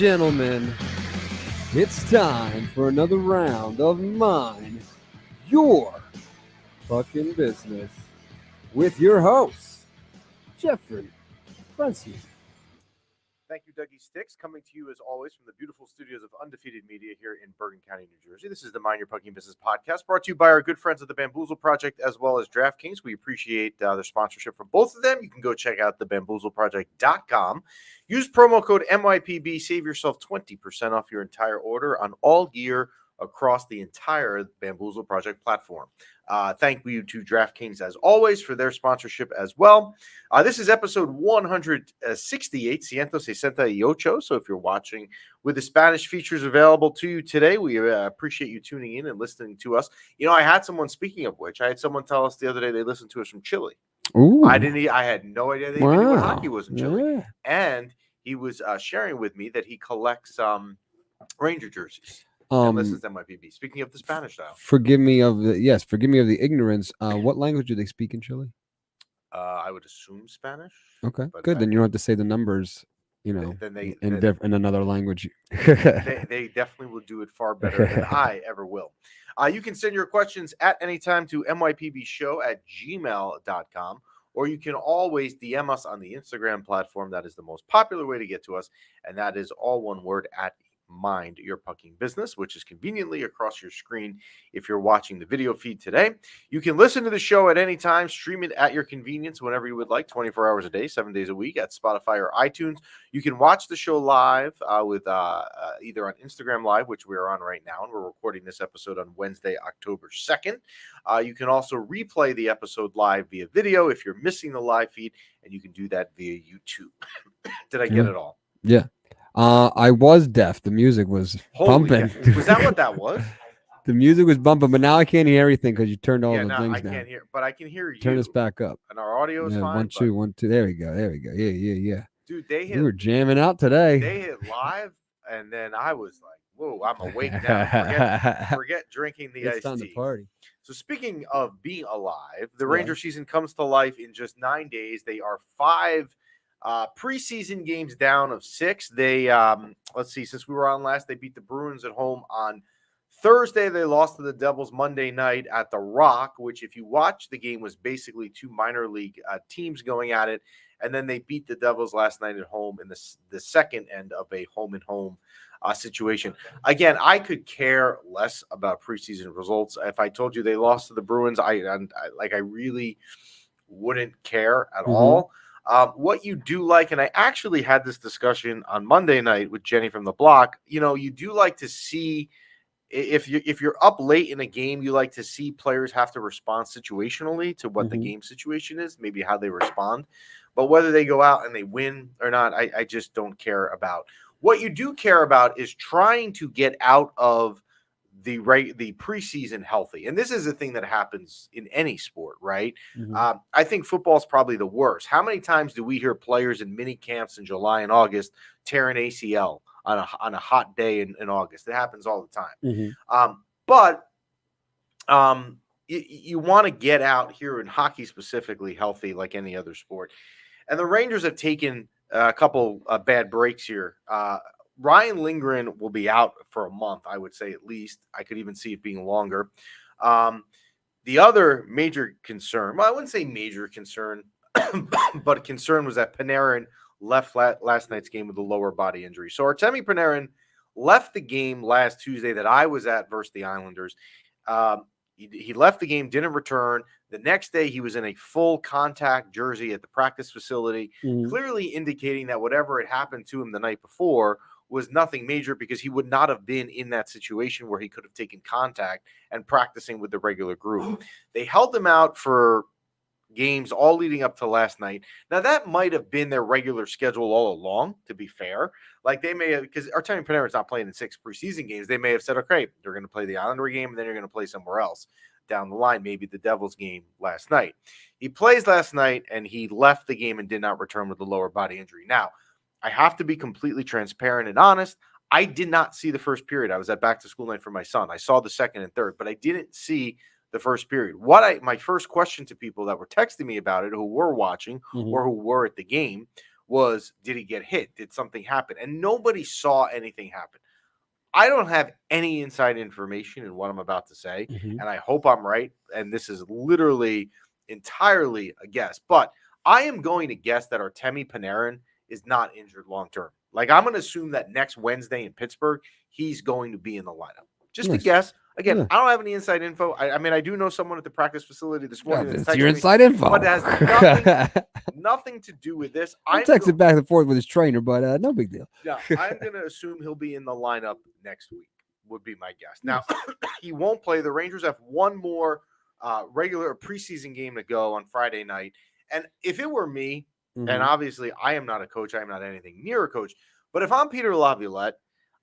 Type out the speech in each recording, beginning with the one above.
gentlemen, it's time for another round of Mind Your Fucking Business with your host, Jeffrey Preseason. Thank you, Dougie Sticks, coming to you as always from the beautiful studios of Undefeated Media here in Bergen County, New Jersey. This is the Mind Your Fucking Business podcast, brought to you by our good friends at the Bamboozle Project as well as DraftKings. We appreciate their sponsorship from both of them. You can go check out thebamboozleproject.com. Use promo code MYPB. Save yourself 20% off your entire order on all gear across the entire Bamboozle Project platform. Thank you to DraftKings, as always, for their sponsorship as well. This is episode 168, 168. So if you're watching with the Spanish features available to you today, we appreciate you tuning in and listening to us. You know, I had someone, speaking of which, I had someone tell us the other day they listened to us from Chile. Ooh. I had no idea they even knew what hockey was in Chile. Yeah. And he was sharing with me that he collects Ranger jerseys. And listens to MYPB. Speaking of the Spanish style. Forgive me of the ignorance. What language do they speak in Chile? I would assume Spanish. Okay, good. Then you don't have to say the numbers, in another language. they definitely will do it far better than I ever will. You can send your questions at any time to mypbshow@gmail.com, or you can always DM us on the Instagram platform. That is the most popular way to get to us, and that is all one word, at Mind Your Fucking Business, which is conveniently across your screen if you're watching the video feed today. You can listen to the show at any time, stream it at your convenience whenever you would like, 24 hours a day, 7 days a week at Spotify or iTunes. You can watch the show live with either on Instagram Live, which we are on right now, and we're recording this episode on Wednesday, October 2nd. You can also replay the episode live via video if you're missing the live feed, and you can do that via YouTube. Did I get it all? Yeah. I was deaf. The music was bumping. Was that what that was? The music was bumping, but now I can't hear everything because you turned all the things I down. can't hear, but I can hear you. Turn this back up. And our audio is fine. 1 2 1 2. There we go. Yeah. Dude, we were jamming out today. They hit live, and then I was like, "Whoa, I'm awake now." Forget drinking the iced tea. It's time to party. So speaking of being alive, the Ranger season comes to life in just 9 days. They are 5 preseason games down of 6. They let's see, since we were on last, they beat the Bruins at home on Thursday. They lost to the Devils Monday night at the Rock, which, if you watch the game, was basically 2 minor league teams going at it. And then they beat the Devils last night at home in the second end of a home and home situation. Again, I could care less about preseason results. If I told you they lost to the Bruins, I really wouldn't care at all. What you do like, and I actually had this discussion on Monday night with Jenny from the block, you do like to see, if you're up late in a game, you like to see players have to respond situationally to what the game situation is, maybe how they respond. But whether they go out and they win or not, I just don't care about. What you do care about is trying to get out of the preseason healthy. And this is a thing that happens in any sport, right? I think football is probably the worst. How many times do we hear players in mini camps in July and August tear an ACL on a hot day in August? It happens all the time. But you want to get out here in hockey specifically healthy, like any other sport. And the Rangers have taken a couple of bad breaks here. Ryan Lindgren will be out for a month, I would say, at least. I could even see it being longer. The other major concern, well, I wouldn't say major concern, but a concern was that Panarin left last night's game with a lower body injury. So Artemi Panarin left the game last Tuesday that I was at versus the Islanders. He left the game, didn't return. The next day, he was in a full contact jersey at the practice facility, clearly indicating that whatever had happened to him the night before was nothing major, because he would not have been in that situation where he could have taken contact and practicing with the regular group. They held him out for games all leading up to last night. Now, that might have been their regular schedule all along, to be fair. Like, they may have, because Artemi Panarin's not playing in 6 preseason games, they may have said, okay, they're going to play the Islander game, and then you're going to play somewhere else down the line, maybe the Devils game last night. He plays last night, and he left the game and did not return with a lower body injury. Now, I have to be completely transparent and honest. I did not see the first period. I was at back-to-school night for my son. I saw the second and third, but I didn't see the first period. My first question to people that were texting me about it, who were watching or who were at the game, was, did he get hit? Did something happen? And nobody saw anything happen. I don't have any inside information in what I'm about to say, and I hope I'm right. And this is literally entirely a guess, but I am going to guess that Artemi Panarin is not injured long term. Like, I'm going to assume that next Wednesday in Pittsburgh, he's going to be in the lineup. Just a guess. Again, I don't have any inside info. I mean, I do know someone at the practice facility this morning. It's your inside info. But it has nothing to do with this. I texted back and forth with his trainer, but no big deal. Yeah, I'm going to assume he'll be in the lineup next week, would be my guess. Now, he won't play. The Rangers have one more regular preseason game to go on Friday night. And if it were me, and obviously I am not a coach, I am not anything near a coach, but if I'm Peter Laviolette,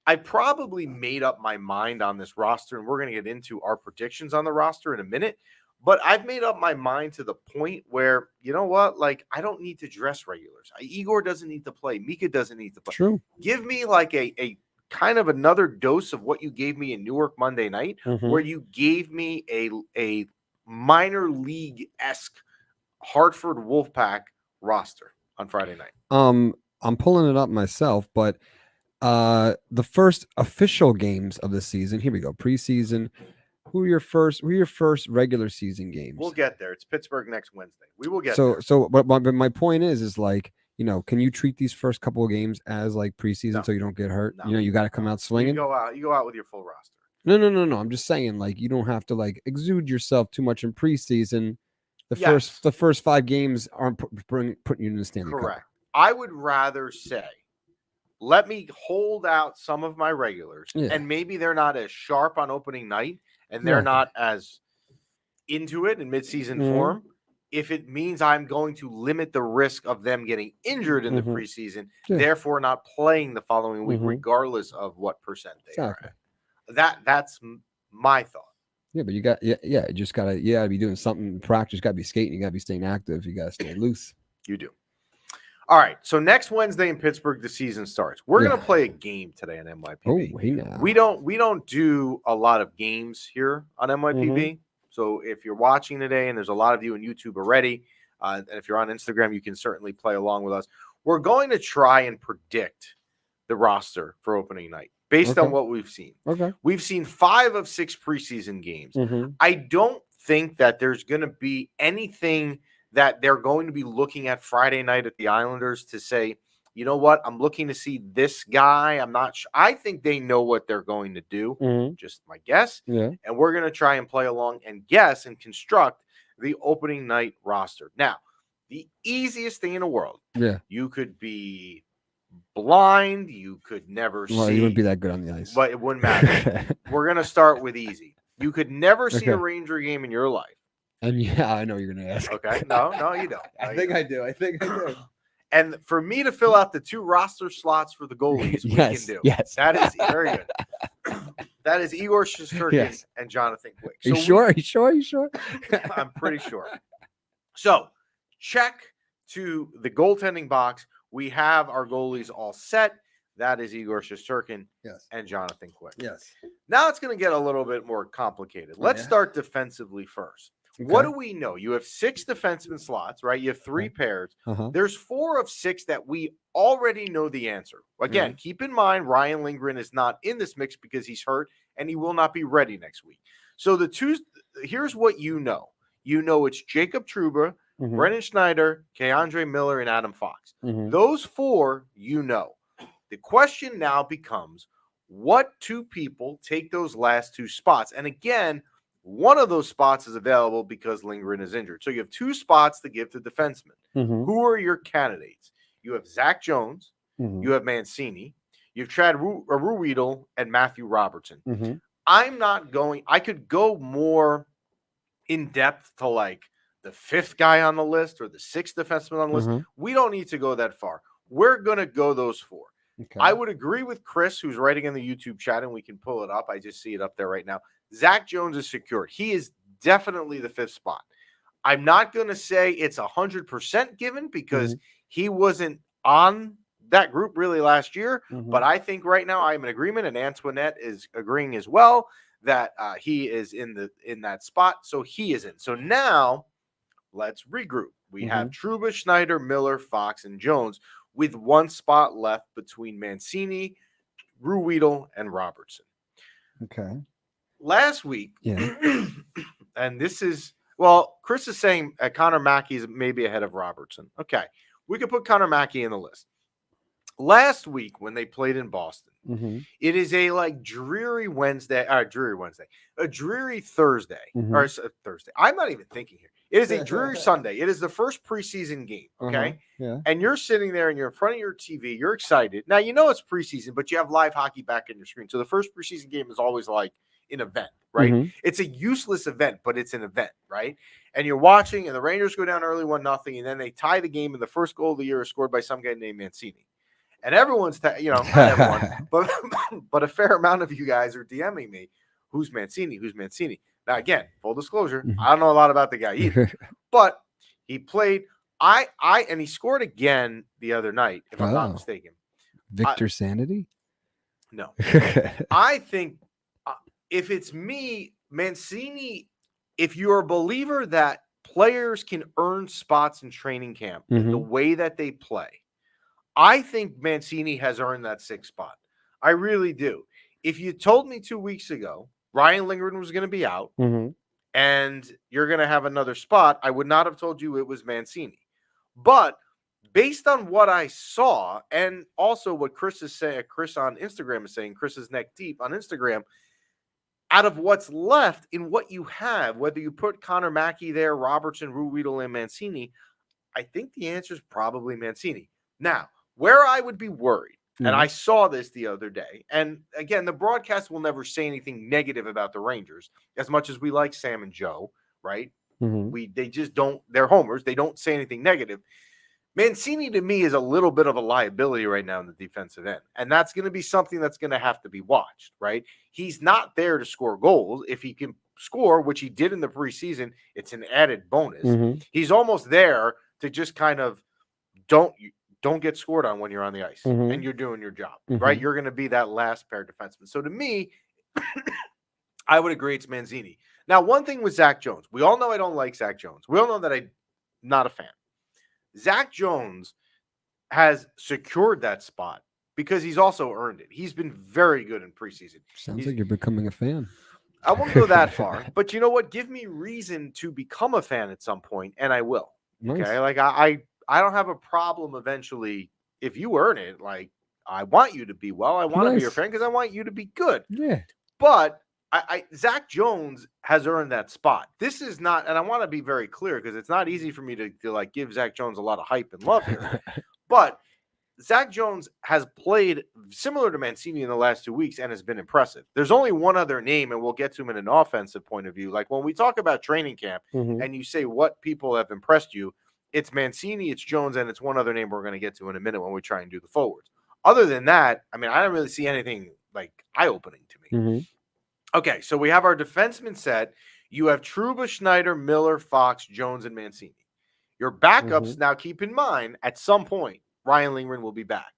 I probably made up my mind on this roster, and we're going to get into our predictions on the roster in a minute. But I've made up my mind to the point where, you know what, like, I don't need to dress regulars. Igor doesn't need to play. Mika doesn't need to play. True. Give me like a kind of another dose of what you gave me in Newark Monday night, where you gave me a minor league-esque Hartford Wolfpack roster on Friday night. I'm pulling it up myself, but the first official games of the season. Here we go. Preseason. Who are your first regular season games? We'll get there. It's Pittsburgh next Wednesday. We will get there. But my point is like, you know, can you treat these first couple of games as like preseason so you don't get hurt? No, you got to come out swinging. You go out with your full roster. No. I'm just saying, like, you don't have to like exude yourself too much in preseason. The first 5 games aren't putting you in the Stanley Cup. Correct. I would rather say, let me hold out some of my regulars, and maybe they're not as sharp on opening night, and they're not as into it in midseason form. If it means I'm going to limit the risk of them getting injured in the preseason, therefore not playing the following week, regardless of what percent they are at. That's my thought. Yeah, but you got you just gotta be doing something in practice. You gotta be skating. You gotta be staying active. You gotta stay loose. You do. All right. So next Wednesday in Pittsburgh, the season starts. We're gonna play a game today on MYPB. Oh, hey now. We don't do a lot of games here on MYPB. So if you're watching today, and there's a lot of you on YouTube already, and if you're on Instagram, you can certainly play along with us. We're going to try and predict the roster for opening night based on what we've seen. We've seen 5 of 6 preseason games. I don't think that there's going to be anything that they're going to be looking at Friday night at the Islanders to say, you know what, I'm looking to see this guy. I'm not sure. I think they know what they're going to do. Just my guess. And we're going to try and play along and guess and construct the opening night roster. Now, the easiest thing in the world. You could be blind. You could never see. You wouldn't be that good on the ice. But it wouldn't matter. We're going to start with easy. You could never see a Ranger game in your life. And I know you're going to ask. Okay. No, you don't. I think I do. And for me to fill out the 2 roster slots for the goalies, we can do. Yes. That is very good. That is Igor Shesterkin and Jonathan Quick. So Are you sure? I'm pretty sure. So check to the goaltending box. We have our goalies all set. That is Igor Shesterkin and Jonathan Quick. Now it's going to get a little bit more complicated. Let's start defensively first. What do we know? You have 6 defenseman slots, right? You have 3 pairs. There's 4 of 6 that we already know the answer. Again, keep in mind, Ryan Lindgren is not in this mix because he's hurt and he will not be ready next week. So here's what you know. You know it's Jacob Trouba, Brendan Schneider, Keandre Miller, and Adam Fox. Those 4 you know. The question now becomes, what 2 people take those last 2 spots? And again, one of those spots is available because Lindgren is injured. So you have 2 spots to give to defensemen. Who are your candidates? You have Zach Jones. You have Mancini. You have Chad Ruhwedel and Matthew Robertson. I could go more in depth to like the 5th guy on the list or the 6th defenseman on the list. We don't need to go that far. We're going to go those 4. I would agree with Chris, who's writing in the YouTube chat, and we can pull it up. I just see it up there right now. Zach Jones is secured. He is definitely the 5th spot. I'm not going to say it's 100% given because he wasn't on that group really last year. But I think right now I'm in agreement, and Antoinette is agreeing as well that he is in that spot. So he is in. So now let's regroup. We have Trouba, Schneider, Miller, Fox, and Jones. with one spot left between Mancini, Ruedel, and Robertson. Okay. Last week, Yeah. and this is, well, Chris is saying Connor Mackey is maybe ahead of Robertson. Okay. We could put Connor Mackey in the list. Last week when they played in Boston, Mm-hmm. it is a dreary Thursday, Mm-hmm. or Thursday. I'm not even thinking here. It is a dreary Sunday. It is the first preseason game. Okay. Yeah. And you're sitting there and you're in front of your TV. You're excited. Now, you know it's preseason, but you have live hockey back on your screen. So the first preseason game is always like an event, right? Mhm. It's a useless event, but it's an event, right? And you're watching, and the Rangers go down early 1-0, and then they tie the game, and the first goal of the year is scored by some guy named Mancini. And everyone's, not everyone, but a fair amount of you guys are DMing me, who's Mancini? Who's Mancini? Now, again, full disclosure, I don't know a lot about the guy either, but he played. And he scored again the other night, if I'm not mistaken. Victor Sanity? No. I think if it's me, Mancini, if you're a believer that players can earn spots in training camp in the way that they play, I think Mancini has earned that 6th spot. I really do. If you told me 2 weeks ago Ryan Lindgren was going to be out and you're going to have another spot, I would not have told you it was Mancini. But based on what I saw, and also what Chris is saying, Chris on Instagram is saying, Chris is neck deep on Instagram, out of what's left in what you have, whether you put Connor Mackey there, Robertson, Ruedel, and Mancini, I think the answer is probably Mancini. Now, where I would be worried, and I saw this the other day, and again, the broadcast will never say anything negative about the Rangers, as much as we like Sam and Joe, right? They just don't, they're homers. They don't say anything negative. Mancini, to me, is a little bit of a liability right now in the defensive end. And that's going to be something that's going to have to be watched, right? He's not there to score goals. If he can score, which he did in the preseason, it's an added bonus. He's almost there to just kind of don't get scored on when you're on the ice and you're doing your job, right? You're going to be that last pair defenseman. So to me, I would agree it's Mancini. Now, one thing with Zach Jones, we all know I don't like Zach Jones. We all know that I'm not a fan. Zach Jones has secured that spot because he's also earned it. He's been very good in preseason. Sounds like you're becoming a fan. I won't go that far, but you know what? Give me reason to become a fan at some point, and I will. Nice. Okay, like I don't have a problem eventually if you earn it. Like I want you to be well. I want to be your friend because I want you to be good. Yeah. But Zach Jones has earned that spot. This is not, and I want to be very clear because it's not easy for me to like give Zach Jones a lot of hype and love here. But Zach Jones has played similar to Mancini in the last 2 weeks and has been impressive. There's only one other name, and we'll get to him in an offensive point of view. Like when we talk about training camp and you say what people have impressed you, it's Mancini, it's Jones, and it's one other name we're going to get to in a minute when we try and do the forwards. Other than that, I mean, I don't really see anything like eye-opening to me. Okay, so we have our defensemen set. You have Trouba, Schneider, Miller, Fox, Jones, and Mancini. Your backups, now keep in mind, at some point, Ryan Lindgren will be back.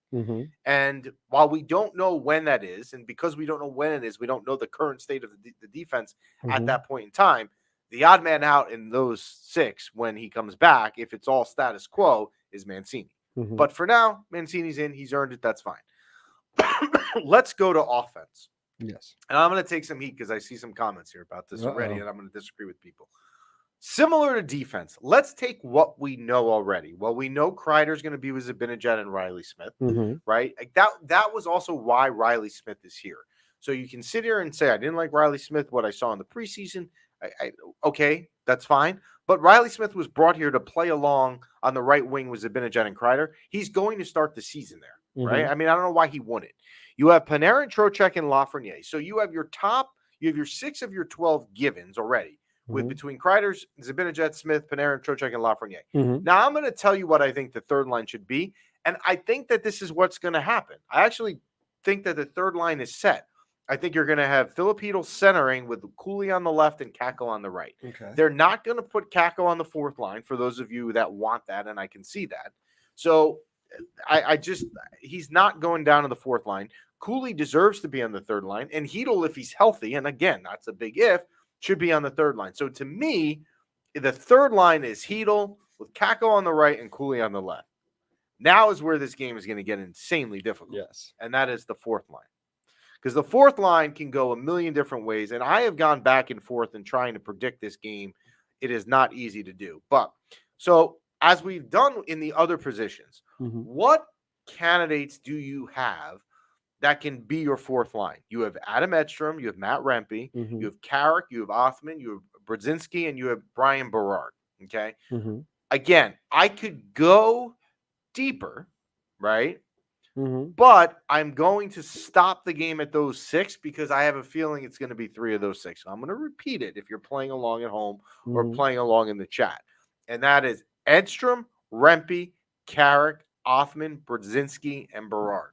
And while we don't know when that is, and because we don't know when it is, we don't know the current state of the defense at that point in time, the odd man out in those 6 when he comes back, if it's all status quo, is Mancini. But for now, Mancini's in. He's earned it. That's fine. Let's go to offense. Yes. And I'm going to take some heat because I see some comments here about this already, and I'm going to disagree with people. Similar to defense, let's take what we know already. Well, we know Kreider's going to be with Zibanejad and Riley Smith, right? Like that was also why Riley Smith is here. So you can sit here and say, I didn't like Riley Smith, what I saw in the preseason. Okay, that's fine. But Riley Smith was brought here to play along on the right wing with Zibanejad and Kreider. He's going to start the season there, right? I mean, I don't know why he wouldn't. You have Panarin, Trocheck, and Lafreniere. So you have your 6 of your 12 givens already with between Kreider, Zibanejad, Smith, Panarin, Trocheck, and Lafreniere. Now I'm going to tell you what I think the third line should be, and I think that this is what's going to happen. I actually think that the third line is set. I think you're going to have Filipino centering with Cooley on the left and Kakko on the right. Okay. They're not going to put Kakko on the fourth line for those of you that want that, and I can see that. So he's not going down to the fourth line. Cooley deserves to be on the third line, and Hedl, if he's healthy, and again, that's a big if, should be on the third line. So to me, the third line is Hedl with Kakko on the right and Cooley on the left. Now is where this game is going to get insanely difficult. Yes. And that is the fourth line. Because the fourth line can go a million different ways. And I have gone back and forth in trying to predict this game. It is not easy to do. But so as we've done in the other positions, what candidates do you have that can be your fourth line? You have Adam Edstrom, you have Matt Rempe, you have Carrick, you have Othman, you have Brzezinski, and you have Brian Berard. Okay. Again, I could go deeper, right? But I'm going to stop the game at those 6 because I have a feeling it's going to be 3 of those 6. So I'm going to repeat it if you're playing along at home or playing along in the chat. And that is Edstrom, Rempe, Carrick, Othman, Brzezinski, and Berard.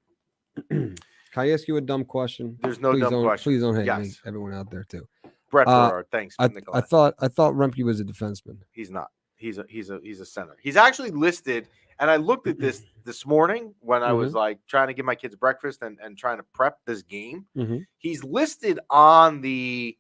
Can I ask you a dumb question? There's no dumb question. Please don't hate me, everyone out there too. Brett Berard, thanks. I thought Rempe was a defenseman. He's not. He's a center. He's actually listed, and I looked at this morning when I was like trying to give my kids breakfast and trying to prep this game. He's listed on the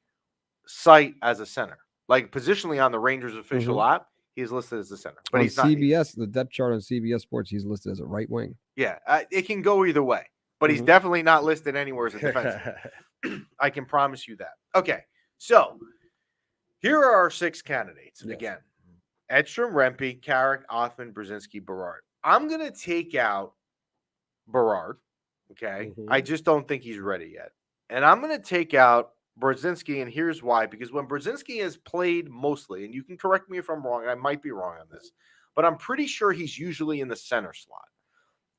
site as a center, like positionally on the Rangers official app. He's listed as a center, but he's not. CBS, the depth chart on CBS Sports, he's listed as a right wing. Yeah, it can go either way, but he's definitely not listed anywhere as a defenseman. I can promise you that. Okay, so here are our 6 candidates. Yes. Again, Edstrom, Rempe, Carrick, Othman, Brzezinski, Berard. I'm going to take out Berard, okay? I just don't think he's ready yet. And I'm going to take out Brzezinski, and here's why. Because when Brzezinski has played mostly, and you can correct me if I'm wrong, I might be wrong on this, but I'm pretty sure he's usually in the center slot.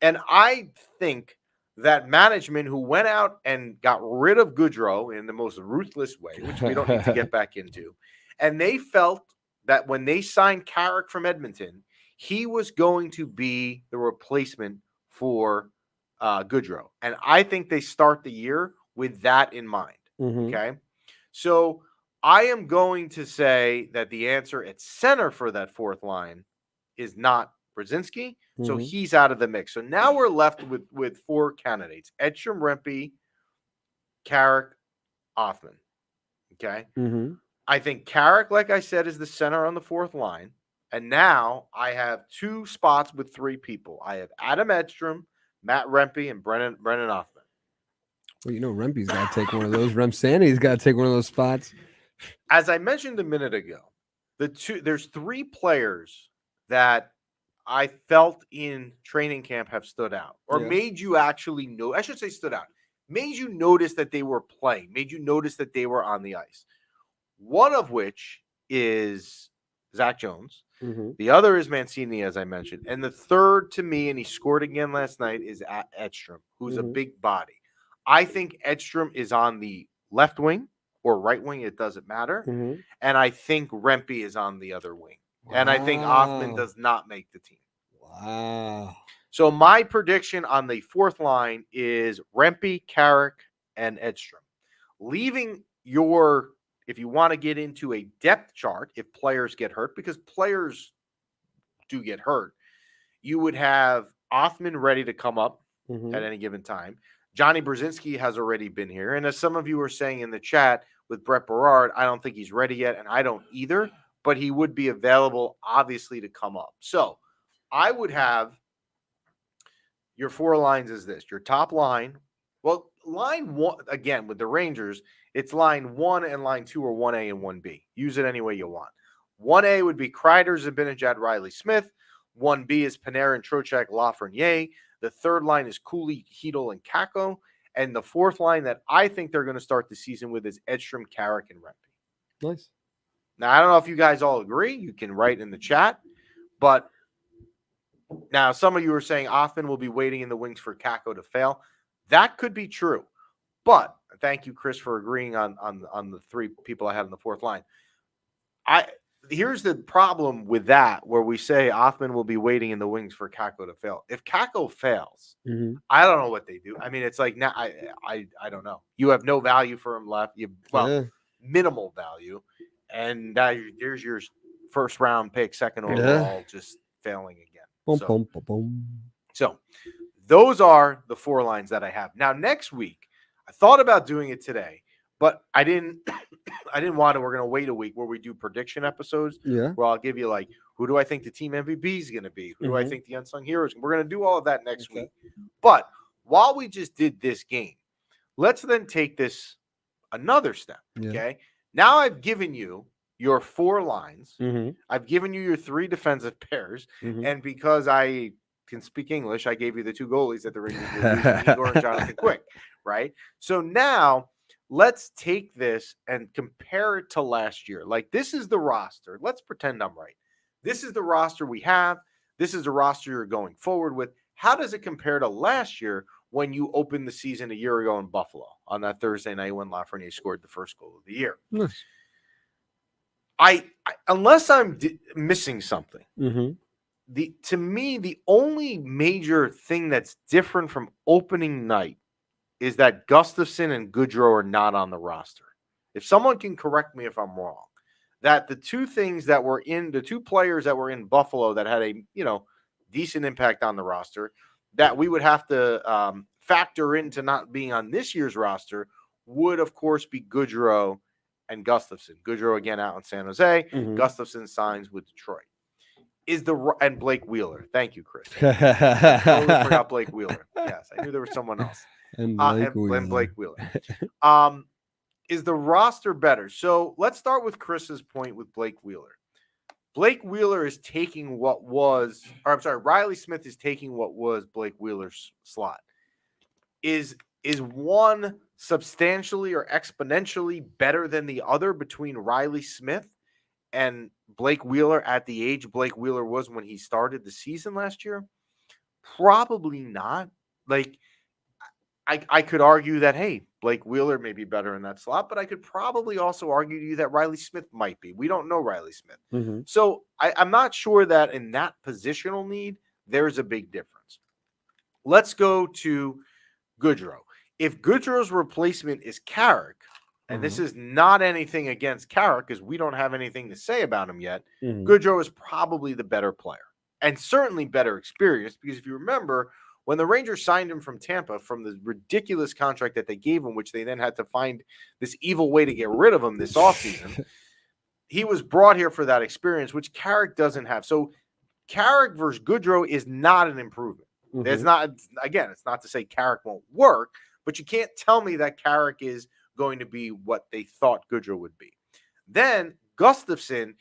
And I think that management who went out and got rid of Goodrow in the most ruthless way, which we don't need to get back into, and they felt that when they signed Carrick from Edmonton, he was going to be the replacement for Goodrow. And I think they start the year with that in mind. Okay. So I am going to say that the answer at center for that fourth line is not Brzezinski. So he's out of the mix. So now we're left with 4 candidates: Edstrom, Rempe, Carrick, Othman. Okay. I think Carrick, like I said, is the center on the fourth line. And now I have 2 spots with 3 people. I have Adam Edstrom, Matt Rempe, and Brennan Othman. Well, you know, Rempe's got to take one of those. Remsani's got to take one of those spots. As I mentioned a minute ago, there's 3 players that I felt in training camp have stood out or made you actually know. I should say stood out. Made you notice that they were playing. Made you notice that they were on the ice. One of which is Zach Jones. The other is Mancini, as I mentioned. And the third to me, and he scored again last night, is Edstrom, who's a big body. I think Edstrom is on the left wing or right wing. It doesn't matter. And I think Rempe is on the other wing. Wow. And I think Othman does not make the team. Wow. So my prediction on the fourth line is Rempe, Carrick, and Edstrom. Leaving your... If you want to get into a depth chart, if players get hurt, because players do get hurt, you would have Othman ready to come up at any given time. Johnny Brzezinski has already been here. And as some of you were saying in the chat with Brett Berard, I don't think he's ready yet, and I don't either, but he would be available, obviously, to come up. So I would have your 4 lines is this. Your top line, well, line 1, again, with the Rangers, it's line 1 and line 2 are 1A and 1B. Use it any way you want. 1A would be Kreider, Zibanejad, Riley Smith. 1B is Panarin, Trocheck, Lafreniere. The third line is Cooley, Hedel, and Kakko. And the fourth line that I think they're going to start the season with is Edstrom, Carrick, and Rempe. Nice. Now, I don't know if you guys all agree. You can write in the chat. But now some of you are saying Othman will be waiting in the wings for Kakko to fail. That could be true. But thank you, Chris, for agreeing on the 3 people I had in the fourth line. Here's the problem with that, where we say Othman will be waiting in the wings for Kakko to fail. If Kakko fails, I don't know what they do. I mean, it's like now I don't know. You have no value for him left. Minimal value, and there's your first round pick, second overall, just failing again. So those are the 4 lines that I have. Now, next week, I thought about doing it today, but I didn't want to. We're going to wait a week where we do prediction episodes, where I'll give you like Who do I think the team MVP is going to be? Who do I Mhm. think the unsung heroes? We're going to do all of that next Okay. week. But while we just did this game, let's then take this another step. Yeah. Okay. Now I've given you your 4 lines. Mm-hmm. I've given you your 3 defensive pairs. Mm-hmm. And because I can speak English, I gave you the 2 goalies that the Rangers were using, Igor and Jonathan Quick. Right. So now let's take this and compare it to last year. Like, this is the roster. Let's pretend I'm right. This is the roster we have. This is the roster you're going forward with. How does it compare to last year when you opened the season a year ago in Buffalo on that Thursday night when Lafreniere scored the first goal of the year? Nice. Unless I'm missing something, Mm-hmm. to me, the only major thing that's different from opening night is that Gustafsson and Goodrow are not on the roster. If someone can correct me if I'm wrong, that the 2 players that were in Buffalo that had a decent impact on the roster that we would have to factor into not being on this year's roster would, of course, be Goodrow and Gustafsson. Goodrow again out in San Jose. Mm-hmm. Gustafsson signs with Detroit. And Blake Wheeler. Thank you, Chris. I totally forgot Blake Wheeler. Yes, I knew there was someone else. And Blake Wheeler. Is the roster better? So let's start with Chris's point with Blake Wheeler. Blake Wheeler is taking Riley Smith is taking what was Blake Wheeler's slot. Is one substantially or exponentially better than the other between Riley Smith and Blake Wheeler at the age Blake Wheeler was when he started the season last year? Probably not. Like, I could argue that, hey, Blake Wheeler may be better in that slot, but I could probably also argue to you that Riley Smith might be. We don't know Riley Smith. Mm-hmm. So I'm not sure that in that positional need, there's a big difference. Let's go to Goodrow. If Goodrow's replacement is Carrick, and this is not anything against Carrick because we don't have anything to say about him yet, Goodrow is probably the better player and certainly better experienced because if you remember, when the Rangers signed him from Tampa from the ridiculous contract that they gave him, which they then had to find this evil way to get rid of him this offseason, he was brought here for that experience, which Carrick doesn't have. So Carrick versus Goodrow is not an improvement. There's not, again, it's not to say Carrick won't work, but you can't tell me that Carrick is going to be what they thought Goodrow would be. Then Gustafsson,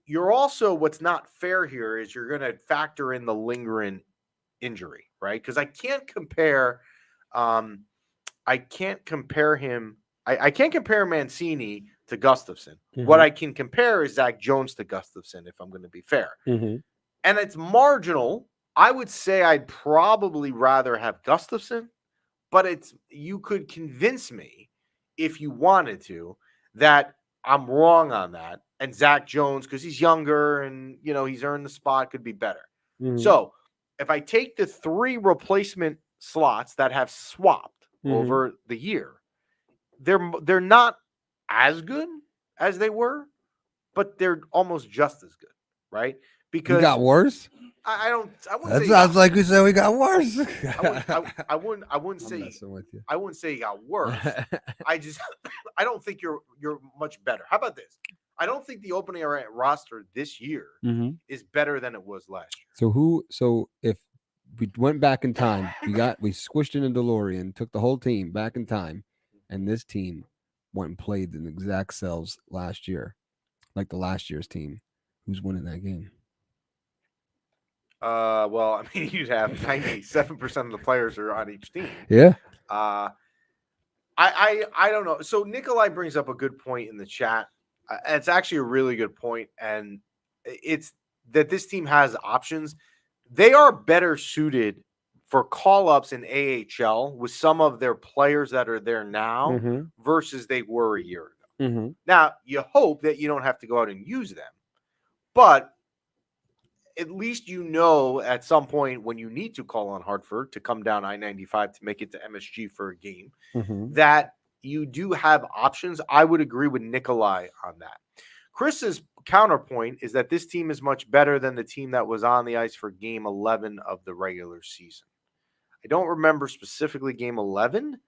you're also, what's not fair here is you're going to factor in the lingering injury, right? Because I can't compare Mancini to Gustafsson. What I can compare is Zach Jones to Gustafsson, if I'm going to be fair. And it's marginal. I would say I'd probably rather have Gustafsson, but you could convince me if you wanted to that I'm wrong on that. And Zach Jones, because he's younger and he's earned the spot, could be better. So if I take the 3 replacement slots that have swapped over the year, they're not as good as they were, but they're almost just as good, right? Because we got worse. I wouldn't that say sounds like you said we got worse. I wouldn't say with you. I wouldn't say you got worse. I don't think you're much better. How about this? I don't think the opening roster this year is better than it was last year. So if we went back in time, we squished in a DeLorean, took the whole team back in time, and this team went and played the exact selves last year, like the last year's team. Who's winning that game? Well, I mean, you'd have 97% of the players are on each team. Yeah. I don't know. So Nikolai brings up a good point in the chat. It's actually a really good point, and it's that this team has options. They are better suited for call-ups in AHL with some of their players that are there now versus they were a year ago. Now, you hope that you don't have to go out and use them, but at least at some point when you need to call on Hartford to come down I-95 to make it to MSG for a game, that you do have options. I would agree with Nikolai on that. Chris's counterpoint is that this team is much better than the team that was on the ice for Game 11 of the regular season. I don't remember specifically Game 11,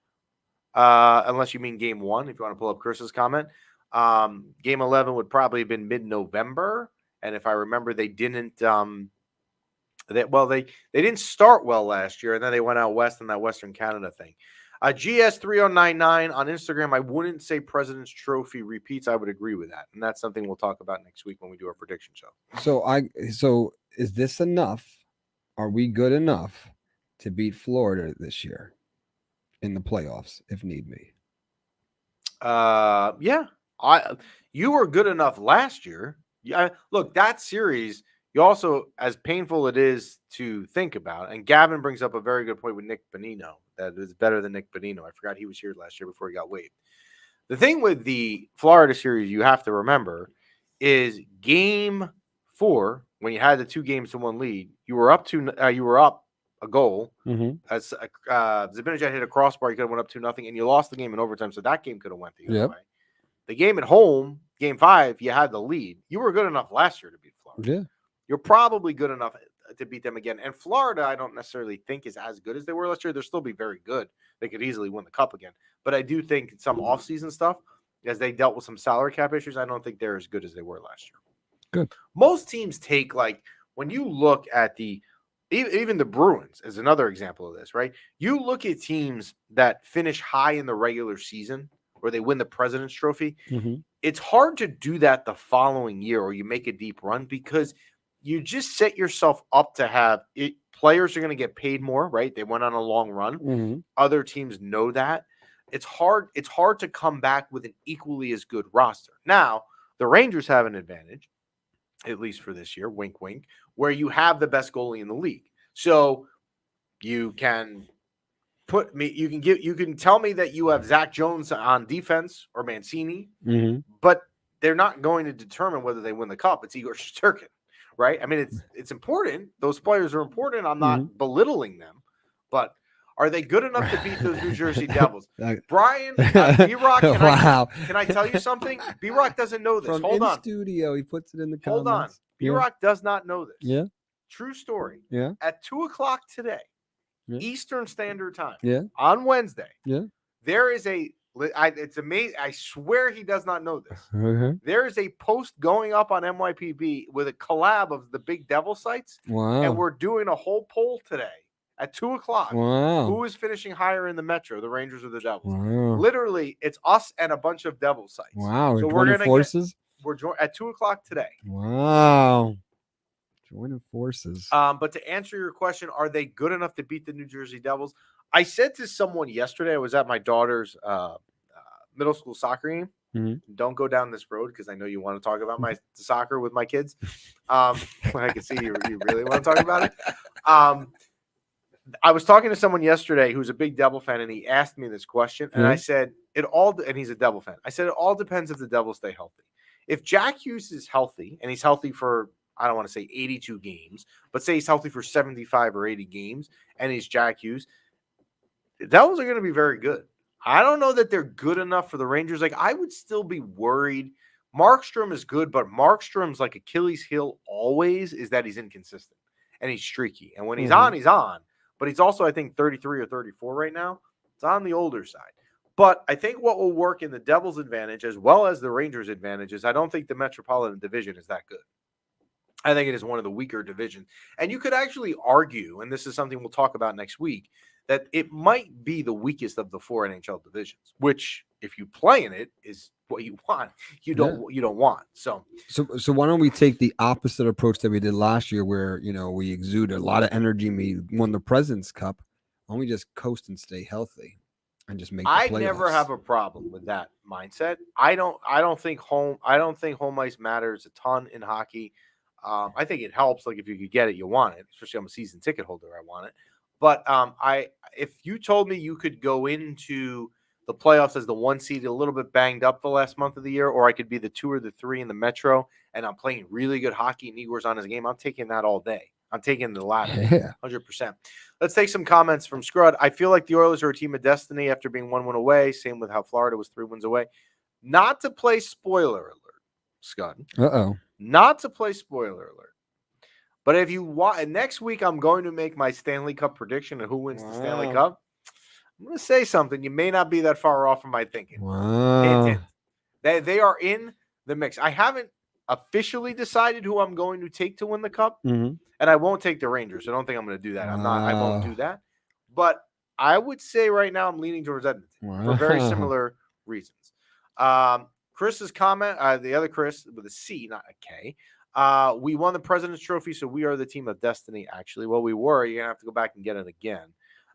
unless you mean Game 1, if you want to pull up Chris's comment. Game 11 would probably have been mid-November, And if I remember, they didn't. They didn't start well last year, and then they went out west in that Western Canada thing. GS3099 on Instagram. I wouldn't say President's Trophy repeats. I would agree with that, and that's something we'll talk about next week when we do our prediction show. So is this enough? Are we good enough to beat Florida this year in the playoffs if need be? Yeah. You were good enough last year. Yeah, look, that series, you also, as painful it is to think about, and Gavin brings up a very good point with Nick Bonino, that is better than Nick Bonino. I forgot he was here last year before he got waived. The thing with the Florida series you have to remember is game 4, when you had the 2-1 lead, you were up a goal. As Zibanejad hit a crossbar, you could have went up 2-0, and you lost the game in overtime, so that game could have went the other way. The game at home, game 5, you had the lead. You were good enough last year to beat Florida. Yeah. You're probably good enough to beat them again. And Florida, I don't necessarily think is as good as they were last year. They'll still be very good. They could easily win the cup again. But I do think some offseason stuff, as they dealt with some salary cap issues, I don't think they're as good as they were last year. Good. Most teams take, like, when you look at even the Bruins is another example of this, right? You look at teams that finish high in the regular season or they win the President's Trophy. It's hard to do that the following year or you make a deep run because you just set yourself up to have it. Players are going to get paid more, right? They went on a long run. Other teams know that. It's hard to come back with an equally as good roster. Now, the Rangers have an advantage, at least for this year, wink, wink, where you have the best goalie in the league. So you can you can tell me that you have Zach Jones on defense or Mancini, but they're not going to determine whether they win the cup. It's Igor Shesterkin, right? I mean, it's important. Those players are important. I'm not belittling them, but are they good enough to beat those New Jersey Devils? Brian, B-Rock, can I tell you something? B-Rock doesn't know this. Hold on. Studio, he puts it in the comments. Hold on. B-Rock does not know this. Yeah. True story. Yeah. At 2:00 today, Eastern Standard Time, on Wednesday, there is it's amazing. I swear he does not know this. There is a post going up on MYPB with a collab of the Big Devil sites. Wow. And we're doing a whole poll today at 2:00. Wow. Who is finishing higher in the Metro, the Rangers or the Devils? Wow. Literally, it's us and a bunch of Devil sites. Wow. So we're joining forces? We're at 2:00 today. Wow. Joining forces. But to answer your question, are they good enough to beat the New Jersey Devils? I said to someone yesterday, I was at my daughter's middle school soccer game. Don't go down this road because I know you want to talk about my soccer with my kids. I can see you really want to talk about it. I was talking to someone yesterday who's a big Devil fan, and he asked me this question, and I said, and he's a Devil fan. I said, it all depends if the Devils stay healthy. If Jack Hughes is healthy, and he's healthy for, I don't want to say 82 games, but say he's healthy for 75 or 80 games, and he's Jack Hughes, the Devils are going to be very good. I don't know that they're good enough for the Rangers. Like, I would still be worried. Markstrom is good, but Markstrom's like Achilles heel always is that he's inconsistent and he's streaky. And when he's on, he's on. But he's also, I think, 33 or 34 right now. It's on the older side. But I think what will work in the Devils' advantage as well as the Rangers' advantage is I don't think the Metropolitan Division is that good. I think it is one of the weaker divisions. And you could actually argue, and this is something we'll talk about next week, that it might be the weakest of the 4 NHL divisions, which if you play in it is what you want. You don't want. So why don't we take the opposite approach that we did last year where, we exude a lot of energy and we won the President's Cup. Why don't we just coast and stay healthy and just make the playoffs? I never have a problem with that mindset. I don't think home ice matters a ton in hockey. I think it helps. Like if you could get it, you want it. Especially I'm a season ticket holder, I want it. But if you told me you could go into the playoffs as the 1 seed, a little bit banged up the last month of the year, or I could be the 2 or the 3 in the Metro, and I'm playing really good hockey and Igor's on his game, I'm taking that all day. I'm taking the latter, 100%. Let's take some comments from Scrud. I feel like the Oilers are a team of destiny after being 1 win away. Same with how Florida was 3 wins away. Not to play spoiler alert, Scud. Not to play spoiler alert. But if you want, next week I'm going to make my Stanley Cup prediction of who wins the Stanley Cup. I'm going to say something. You may not be that far off from my thinking. Wow. Hint. They are in the mix. I haven't officially decided who I'm going to take to win the cup, Mm-hmm. and I won't take the Rangers. I don't think I'm going to do that. I won't do that. But I would say right now I'm leaning towards Edmonton for very similar reasons. Chris's comment, the other Chris with a C, not a K. We won the President's Trophy, so we are the team of destiny, actually. Well, we were. You're going to have to go back and get it again.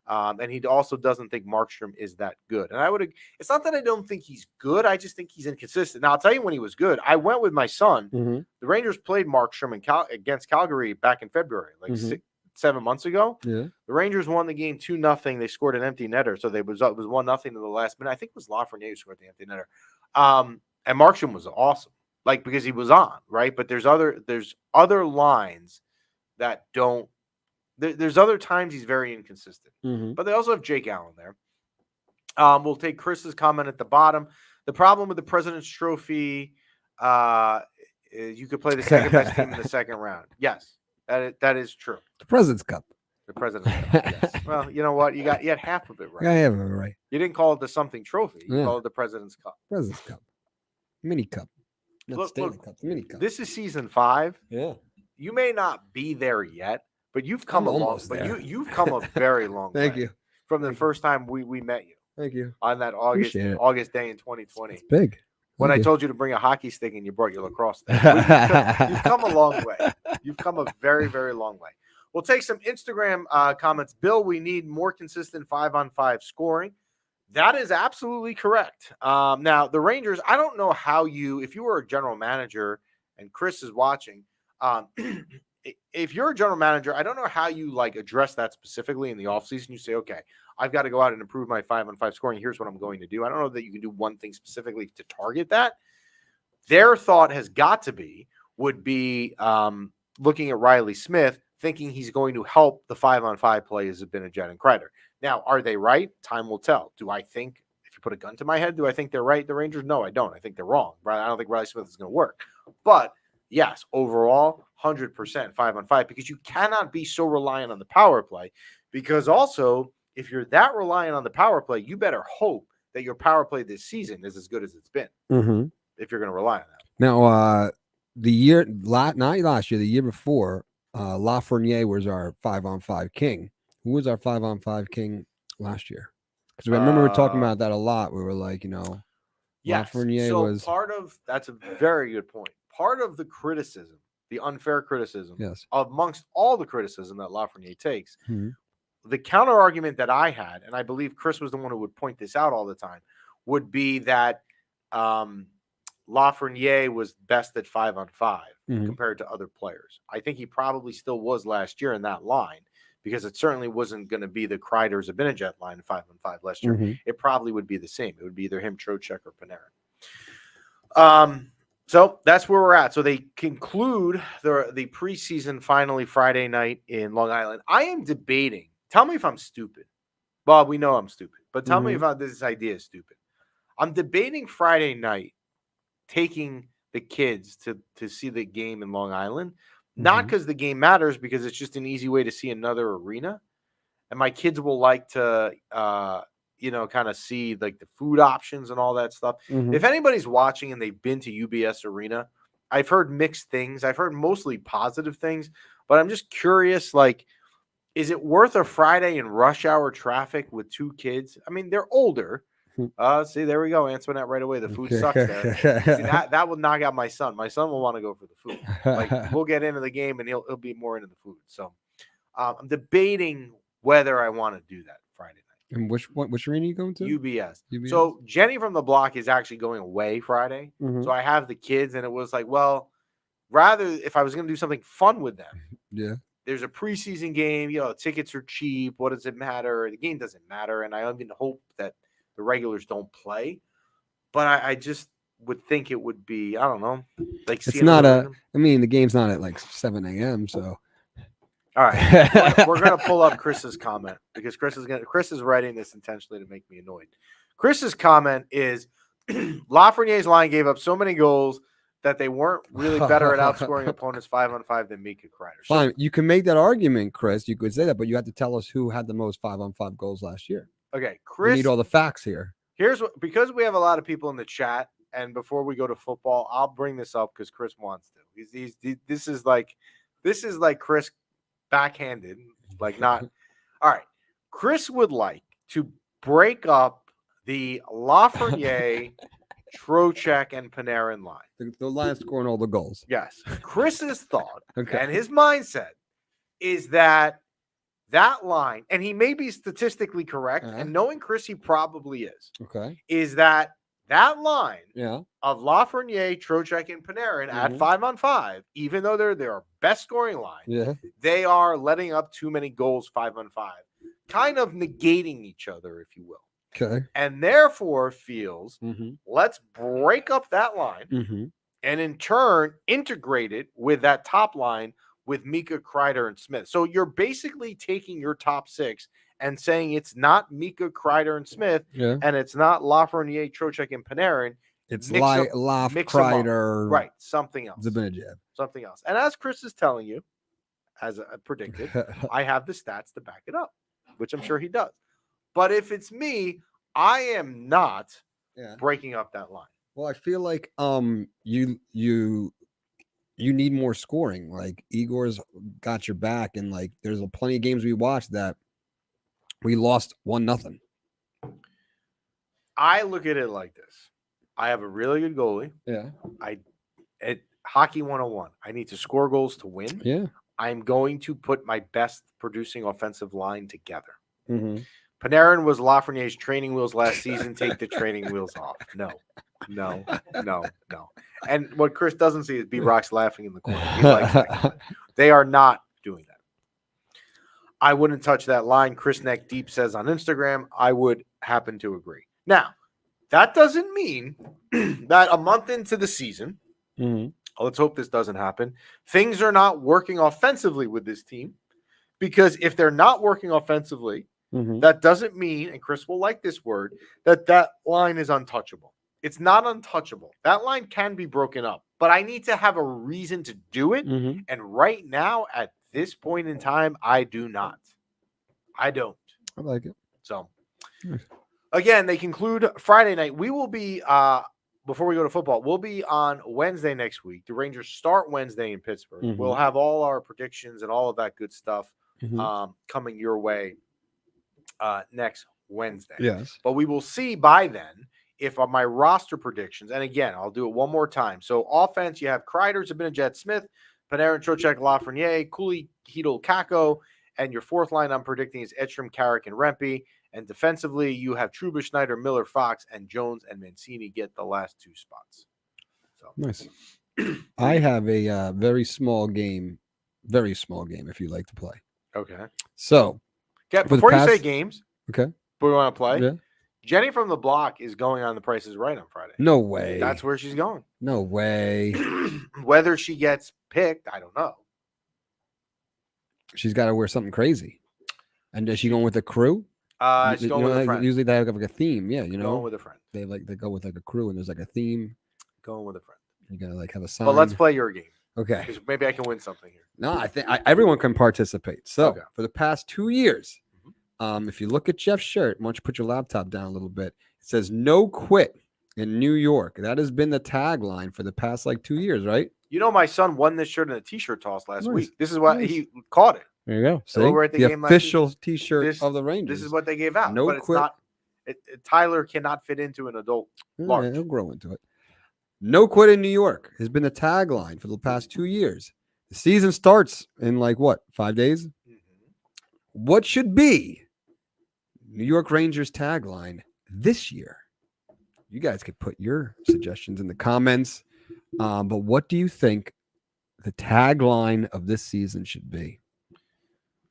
And he also doesn't think Markstrom is that good. And it's not that I don't think he's good. I just think he's inconsistent. Now, I'll tell you when he was good. I went with my son. Mm-hmm. The Rangers played Markstrom against Calgary back in February, like 7 months ago. Yeah. The Rangers won the game 2-0. They scored an empty netter. So it was 1-0 in the last minute. I think it was Lafreniere who scored the empty netter. And Markstrom was awesome, like, because he was on, right? But there's other lines that don't. There's other times he's very inconsistent. Mm-hmm. But they also have Jake Allen there. We'll take Chris's comment at the bottom. The problem with the President's Trophy, is you could play the second best team in the second round. Yes, that is true. The President's Cup. The President's Cup. Yes. Well, you know what? You had half of it right. Yeah, I have it right. You didn't call it the something trophy. You Yeah. called it the President's Cup. President's Cup. Mini Cup. Not Stanley Cup. Mini Cup. This is season 5. Yeah. You may not be there yet, but you've come I'm a long. almost But there. you've come a very long way. Thank you. From the first time we met you Thank you. on that Appreciate it. August day in 2020. It's big. When Thank I you. told you to bring a hockey stick and you brought your lacrosse stick. You've come a long way. You've come a very, very long way. We'll take some Instagram comments. Bill, we need more consistent 5-on-5 scoring. That is absolutely correct. Now, the Rangers, I don't know how if you were a general manager and Chris is watching, if you're a general manager, I don't know how you address that specifically in the offseason. You say, okay, I've got to go out and improve my 5-on-5 scoring. Here's what I'm going to do. I don't know that you can do one thing specifically to target that. Their thought would be looking at Riley Smith, thinking he's going to help the 5-on-5 play as Zibanejad and Kreider. Now, are they right? Time will tell. Do I think, if you put a gun to my head, do I think they're right, the Rangers? No, I don't. I think they're wrong. I don't think Riley Smith is going to work. But yes, overall, 100% 5-on-5, because you cannot be so reliant on the power play. Because also, if you're that reliant on the power play, you better hope that your power play this season is as good as it's been. Mm-hmm. If you're going to rely on that. Now, not last year, the year before, Lafreniere was our 5-on-5 king. Who was our 5-on-5 king last year? Because I remember we were talking about that a lot. We were like, yes. Lafreniere was that's a very good point. Part of the criticism, the unfair criticism, yes, amongst all the criticism that Lafreniere takes, mm-hmm. the counter argument that I had, and I believe Chris was the one who would point this out all the time, would be that Lafreniere was best at 5-on-5 compared to other players. I think he probably still was last year in that line, because it certainly wasn't going to be the Kreider Zibanejad line 5-on-5 last year. Mm-hmm. It probably would be the same. It would be either him, Trocheck, or Panarin. So that's where we're at. So they conclude the preseason finally Friday night in Long Island. I am debating. Tell me if I'm stupid. Bob, we know I'm stupid. But tell me if this idea is stupid. I'm debating Friday night taking the kids to see the game in Long Island. Not because the game matters, because it's just an easy way to see another arena. And my kids will like to, kind of see the food options and all that stuff. Mm-hmm. If anybody's watching and they've been to UBS Arena, I've heard mixed things. I've heard mostly positive things, but I'm just curious, is it worth a Friday in rush hour traffic with 2 kids? I mean, they're older. See, there we go. Antoinette right away. The food sucks there. See, that will knock out my son. My son will want to go for the food. We'll get into the game and he'll be more into the food. So I'm debating whether I want to do that Friday night. And which arena are you going to? UBS. So Jenny from the block is actually going away Friday. So I have the kids, and it was like, well, rather if I was going to do something fun with them. Yeah. There's a preseason game. Tickets are cheap. What does it matter? The game doesn't matter. And I even hope that the regulars don't play, but I just would think it would be, I don't know. It's not the game's not at 7 a.m. So. All right. We're going to pull up Chris's comment, because Chris is writing this intentionally to make me annoyed. Chris's comment is Lafreniere's line gave up so many goals that they weren't really better at outscoring opponents 5-on-5 than Mika Kreider. Fine. You can make that argument, Chris. You could say that, but you have to tell us who had the most 5-on-5 goals last year. Okay, Chris. We need all the facts here. Because we have a lot of people in the chat, and before we go to football, I'll bring this up because Chris wants to. This is like Chris backhanded, like not. All right, Chris would like to break up the Lafreniere, Trocheck, and Panarin line. The line scoring all the goals. Yes, Chris's thought Okay. and his mindset is that line, and he may be statistically correct, and knowing Chris, he probably is. Okay. Is that line Yeah. of Lafreniere, Trocheck, and Panarin at 5-on-5, even though they're their best scoring line, Yeah. they are letting up too many goals 5-on-5, kind of negating each other, if you will. Okay. And therefore feels, let's break up that line and in turn integrate it with that top line with Mika, Kreider, and Smith. So you're basically taking your top six and saying it's not Mika, Kreider, and Smith, and it's not Lafreniere, Trocheck, and Panarin. It's Laf, Kreider, right? Something else. Zibanejad. Something else. And as Chris is telling you, as I predicted, I have the stats to back it up, which I'm sure he does. But if it's me, I am not breaking up that line. Well, I feel like you need more scoring. Like Igor's got your back, and like there's plenty of games we watched that we lost 1-0. I look at it like this. I have a really good goalie. Yeah. At Hockey 101, I need to score goals to win. Yeah. I'm going to put my best producing offensive line together. Panarin was Lafreniere's training wheels last season. Take the training wheels off. No. And what Chris doesn't see is B-Rock's laughing in the corner. He likes that. They are not doing that. I wouldn't touch that line. Chris Neck Deep says on Instagram, I would happen to agree. Now, that doesn't mean that a month into the season, let's hope this doesn't happen, things are not working offensively with this team. Because if they're not working offensively, that doesn't mean, and Chris will like this word, that line is untouchable. It's not untouchable. That line can be broken up, but I need to have a reason to do it. And right now, at this point in time, I do not. I don't. I like it. So, again, they conclude Friday night. We will be, before we go to football, we'll be on Wednesday next week. The Rangers start Wednesday in Pittsburgh. We'll have all our predictions and all of that good stuff coming your way next Wednesday. Yes. But we will see by then if my roster predictions, and again, I'll do it one more time. So offense, you have Kreider, Zibanejad, Smith, Panarin, Trocheck, Lafreniere, Cooley, Hedl, Kakko, and your fourth line I'm predicting is Edstrom, Carrick, and Rempe. And defensively, you have Trouba, Schneider, Miller, Fox, and Jones and Mancini get the last two spots. So nice. I have a very small game, if you like to play. Okay. So, before you say games, okay, we want to play. Yeah. Jenny from the block is going on The Price is Right on Friday. No way. That's where she's going. No way. Whether she gets picked, I don't know. She's got to wear something crazy. And is she going with a crew? She's going with a friend. Usually they have like a theme. Yeah, Going with a friend. They go with like a crew, and there's like a theme. Going with a friend. You gotta like have a sign. But let's play your game. Okay. Maybe I can win something here. No, I think everyone can participate. So for the past 2 years, if you look at Jeff's shirt, why don't you put your laptop down a little bit? It says "No Quit" in New York. That has been the tagline for the past 2 years, right? You know, my son won this shirt in a T-shirt toss last week. This is what he caught it. There you go. So we're at the game official T-shirt of the Rangers. This is what they gave out. No but Quit. It's not. Tyler cannot fit into an adult large. He'll grow into it. No Quit in New York has been the tagline for the past 2 years. The season starts in 5 days? What should be New York Rangers tagline this year? You guys could put your suggestions in the comments. But what do you think the tagline of this season should be?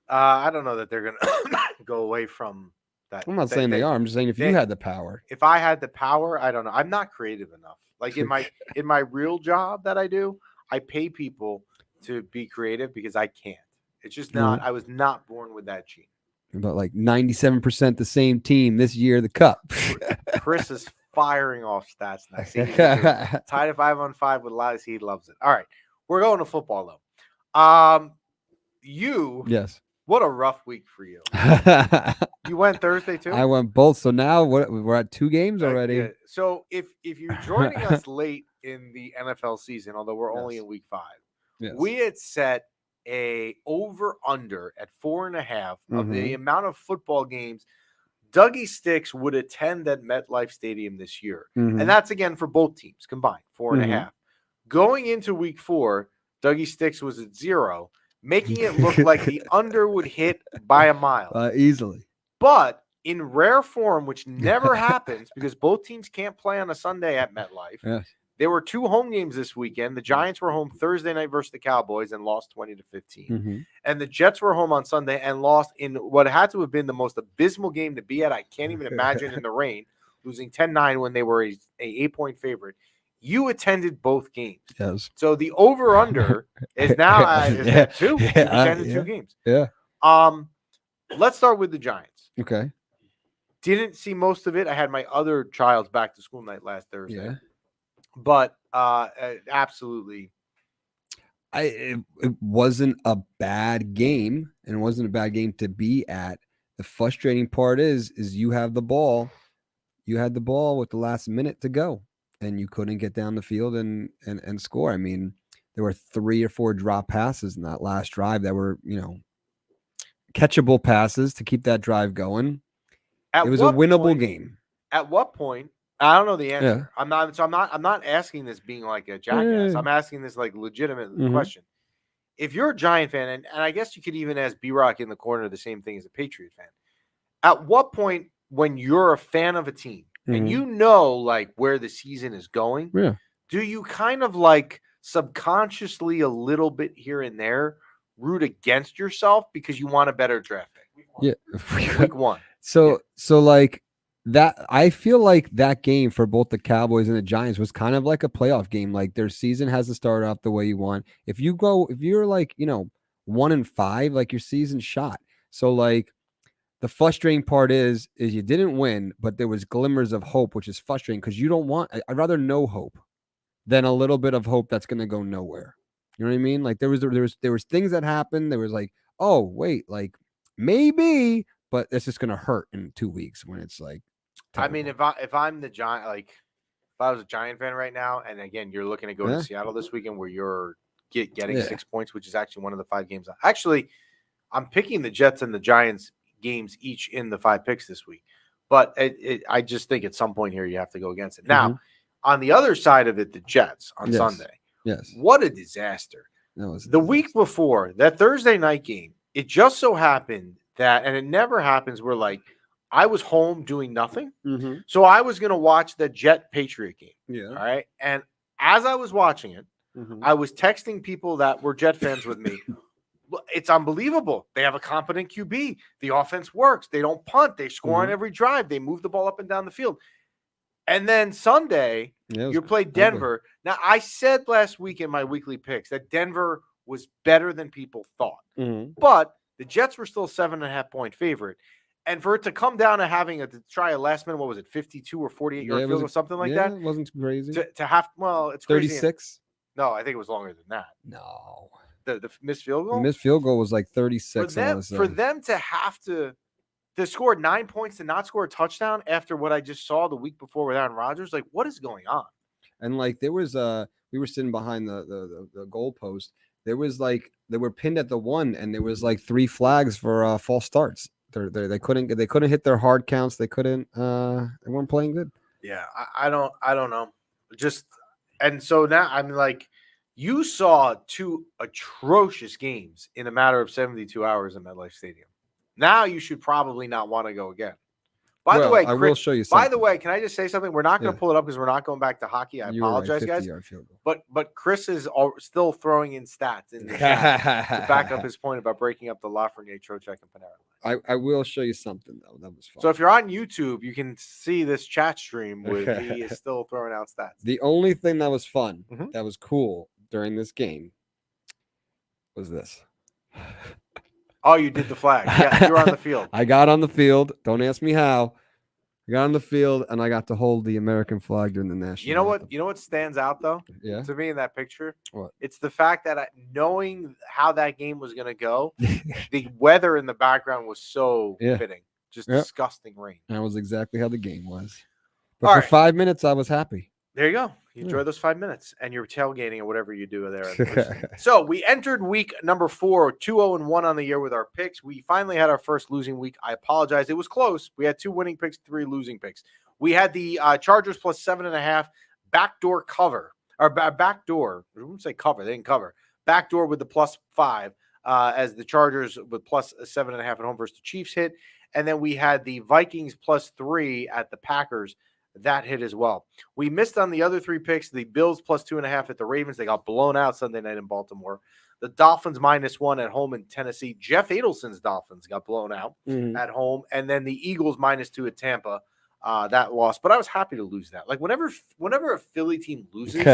I don't know that they're going to go away from that. I'm not saying they are. I'm just saying if you had the power. If I had the power, I don't know. I'm not creative enough. Like in my real job that I do, I pay people to be creative because I can't. It's just not. I was not born with that gene. About 97% the same team this year, the Cup. Chris is firing off stats now. Tied at 5-on-5 with Lies. He loves it. All right, we're going to football though. You yes What a rough week for you. I You went Thursday too? went both. So now we're at 2 games already. Yeah. So if you're joining us late in the NFL season, although we're only Yes. in week 5, Yes. we had set a over under at 4.5 of the amount of football games Dougie Sticks would attend at MetLife Stadium this year. And that's again for both teams combined, 4.5. Going into week 4, Dougie Sticks was at 0, making it look like the under would hit by a mile. Easily. But in rare form, which never happens because both teams can't play on a Sunday at MetLife. Yes. There were 2 home games this weekend. The Giants were home Thursday night versus the Cowboys and lost 20-15. And the Jets were home on Sunday and lost in what had to have been the most abysmal game to be at. I can't even imagine in the rain, losing 10-9 when they were a 8-point favorite. You attended both games. Yes. So the over-under is now at 2. You attended 2 games. Yeah. Let's start with the Giants. Okay. Didn't see most of it. I had my other child's back to school night last Thursday. Yeah. But absolutely. It wasn't a bad game, and it wasn't a bad game to be at. The frustrating part is you have the ball. You had the ball with the last minute to go, and you couldn't get down the field and score. I mean, there were 3 or 4 drop passes in that last drive that were, catchable passes to keep that drive going. It was a winnable game. At what point? I don't know the answer. Yeah. I'm not asking this being like a jackass. I'm asking this like legitimate question. If you're a Giant fan, and I guess you could even ask B-Rock in the corner the same thing as a Patriot fan. At what point when you're a fan of a team and you know like where the season is going, do you kind of like subconsciously a little bit here and there root against yourself because you want a better draft pick? Week 1. So like that, I feel like that game for both the Cowboys and the Giants was kind of like a playoff game. Like their season has to start off the way you want. If you're like, 1-5, like your season's shot. So like the frustrating part is you didn't win, but there was glimmers of hope, which is frustrating because you don't want, I'd rather no hope than a little bit of hope that's going to go nowhere. You know what I mean? Like there was things that happened. There was like, oh wait, like maybe, but it's just going to hurt in 2 weeks when it's like, terrible. I mean, if I'm the Giant, like if I was a Giant fan right now, and again, you're looking to go to Seattle this weekend where you're getting 6 points, which is actually one of the 5 games. Actually, I'm picking the Jets and the Giants games each in the 5 picks this week. But I just think at some point here you have to go against it. Now, on the other side of it, the Jets on Sunday. Yes. What a disaster. The week before, that Thursday night game, it just so happened that, and it never happens where like, I was home doing nothing. So I was going to watch the Jet Patriot game. Yeah. All right. And as I was watching it, I was texting people that were Jet fans with me. It's unbelievable. They have a competent QB. The offense works. They don't punt. They score on every drive. They move the ball up and down the field. And then Sunday, you played Denver. Now, I said last week in my weekly picks that Denver was better than people thought. But the Jets were still a 7.5-point favorite. And for it to come down to having to try a last minute, what was it, 52 or 48-yard field or something like that? It wasn't crazy. To have, well, it's 36? No, I think it was longer than that. No. The missed field goal? The missed field goal was like 36. For them to have to score 9 points to not score a touchdown after what I just saw the week before with Aaron Rodgers, like what is going on? And like there was we were sitting behind the goal post. There was like they were pinned at the 1, and there was like 3 flags for false starts. They couldn't hit their hard counts. They couldn't. They weren't playing good. Yeah, I don't know. Just and so now I'm like, you saw 2 atrocious games in a matter of 72 hours in MetLife Stadium. Now you should probably not want to go again. By the way, Chris, I will show you something. By the way, can I just say something? We're not going to pull it up because we're not going back to hockey. I apologize, guys. But Chris is still throwing in stats in the chat to back up his point about breaking up the Lafreniere, Trocheck, and Panarin. I will show you something though. That was fun. So if you're on YouTube, you can see this chat stream with he is still throwing out stats. The only thing that was fun, that was cool during this game, was this. Oh, you did the flag. Yeah, you were on the field. I got on the field. Don't ask me how. I got on the field and I got to hold the American flag during the national You know what? anthem. You know what stands out though Yeah. to me in that picture? What? It's the fact that knowing how that game was going to go, the weather in the background was so Yeah. fitting. Just Yep. disgusting rain. That was exactly how the game was. But All for right. 5 minutes, I was happy. There you go. You enjoy those 5 minutes and you're tailgating or whatever you do there. At the preseason. So we entered week number 4, 2-0-1 on the year with our picks. We finally had our first losing week. I apologize. It was close. We had 2 winning picks, 3 losing picks. We had the Chargers plus 7.5 backdoor cover or backdoor. I wouldn't say cover. They didn't cover. Backdoor with the plus 5 as the Chargers with plus 7.5 at home versus the Chiefs hit. And then we had the Vikings plus 3 at the Packers. That hit as well. We missed on the other 3 picks. The Bills plus 2.5 at the Ravens. They got blown out Sunday night in Baltimore. The Dolphins -1 at home in Tennessee. Jeff Adelson's Dolphins got blown out at home. And then the Eagles -2 at Tampa. That lost. But I was happy to lose that. Like whenever a Philly team loses.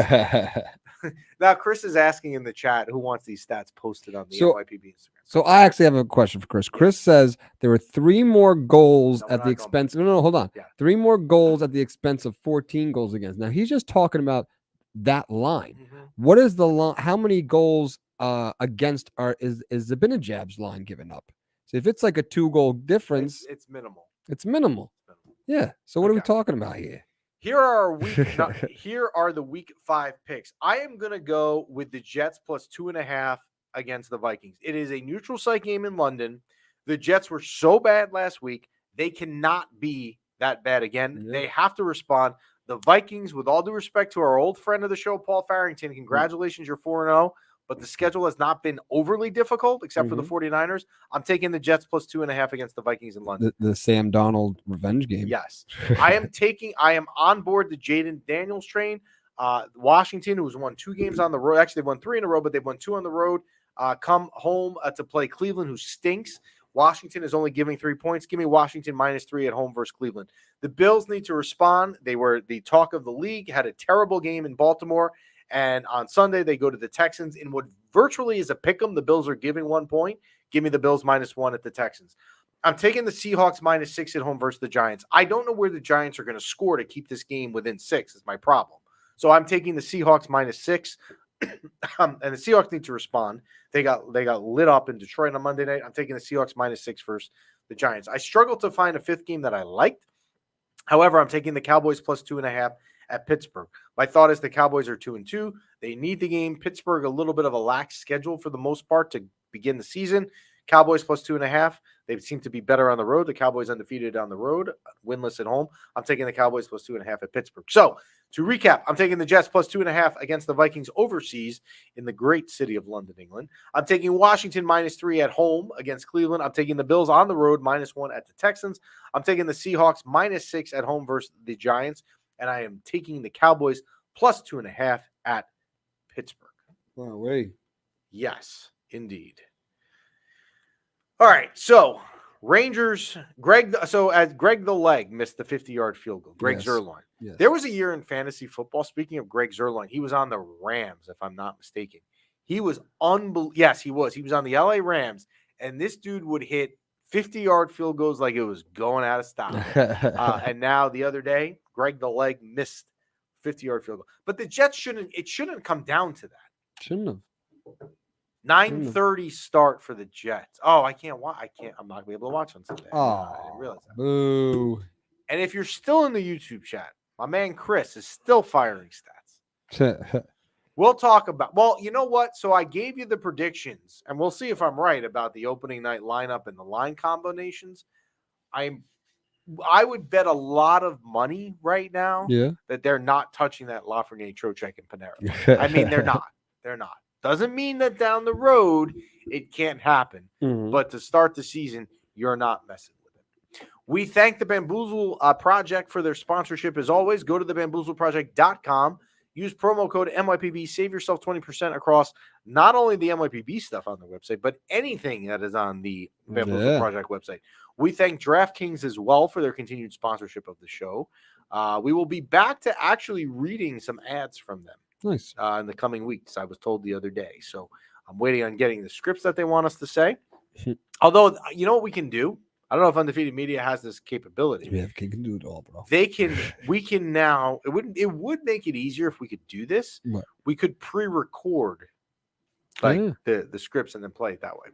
Now, Chris is asking in the chat who wants these stats posted on the MYPB Instagram. So I actually have a question for Chris. Chris says there were 3 more goals at the expense. No, hold on. Yeah. 3 more goals at the expense of 14 goals against. Now he's just talking about that line. What is the line? How many goals against is Zabinajab's line given up? So if it's like a 2-goal difference, it's minimal. It's minimal. Yeah. So what are we talking about here? Here are the week 5 picks. I am going to go with the Jets plus 2.5 against the Vikings. It is a neutral site game in London. The Jets were so bad last week. They cannot be that bad again. Yeah. They have to respond. The Vikings, with all due respect to our old friend of the show, Paul Farrington, congratulations, you're 4-0. But the schedule has not been overly difficult, except for the 49ers. I'm taking the Jets plus 2.5 against the Vikings in London. The Sam Darnold revenge game. Yes. I am on board the Jaden Daniels train. Washington, who's won 2 games on the road. Actually, they've won 3 in a row, but they've won 2 on the road. Come home to play Cleveland, who stinks. Washington is only giving 3 points. Give me Washington -3 at home versus Cleveland. The Bills need to respond. They were the talk of the league, had a terrible game in Baltimore. And on Sunday, they go to the Texans in what virtually is a pick 'em. The Bills are giving 1 point. Give me the Bills -1 at the Texans. I'm taking the Seahawks -6 at home versus the Giants. I don't know where the Giants are going to score to keep this game within 6 is my problem. So I'm taking the Seahawks -6. And the Seahawks need to respond. They got lit up in Detroit on Monday night. I'm taking the Seahawks -6 versus the Giants. I struggled to find a 5th game that I liked. However, I'm taking the Cowboys plus 2.5 at Pittsburgh. My thought is the Cowboys are 2-2. They need the game. Pittsburgh, a little bit of a lax schedule for the most part to begin the season. Cowboys plus 2.5. They seem to be better on the road. The Cowboys undefeated on the road, winless at home. I'm taking the Cowboys plus 2.5 at Pittsburgh. So to recap, I'm taking the Jets plus 2.5 against the Vikings overseas in the great city of London, England. I'm taking Washington -3 at home against Cleveland. I'm taking the Bills on the road -1 at the Texans. I'm taking the Seahawks -6 at home versus the Giants. And I am taking the Cowboys plus 2.5 at Pittsburgh. Oh, wait. Yes, indeed. All right, so Rangers, as Greg the Leg missed the 50-yard field goal, Greg Zuerlein. Yes. There was a year in fantasy football, speaking of Greg Zuerlein, he was on the Rams, if I'm not mistaken. He was unbelievable. Yes, he was. He was on the LA Rams, and this dude would hit 50-yard field goals like it was going out of style. And now the other day, Greg the Leg missed 50-yard field goal. But the Jets shouldn't come down to that. Shouldn't have. 9:30 start for the Jets. Oh, I can't watch. I'm not gonna be able to watch on Sunday. Oh, I didn't realize that. Boo. And if you're still in the YouTube chat, my man Chris is still firing stats. We'll talk about. Well, you know what? So I gave you the predictions, and we'll see if I'm right about the opening night lineup and the line combinations. I would bet a lot of money right now that they're not touching that Lafreniere, Trocheck, and Panera. I mean, they're not. They're not. Doesn't mean that down the road it can't happen. But to start the season, you're not messing with it. We thank the Bamboozle Project for their sponsorship. As always, go to thebamboozleproject.com. Use promo code MYPB. Save yourself 20% across not only the MYPB stuff on the website, but anything that is on the Bamboozle Project website. We thank DraftKings as well for their continued sponsorship of the show. We will be back to actually reading some ads from them. Nice. In the coming weeks, I was told the other day. So I'm waiting on getting the scripts that they want us to say. Although, you know what we can do? I don't know if Undefeated Media has this capability. Yeah, they can do it all, bro. We can now. It would make it easier if we could do this. What? We could pre-record like Yeah. the scripts and then play it that way.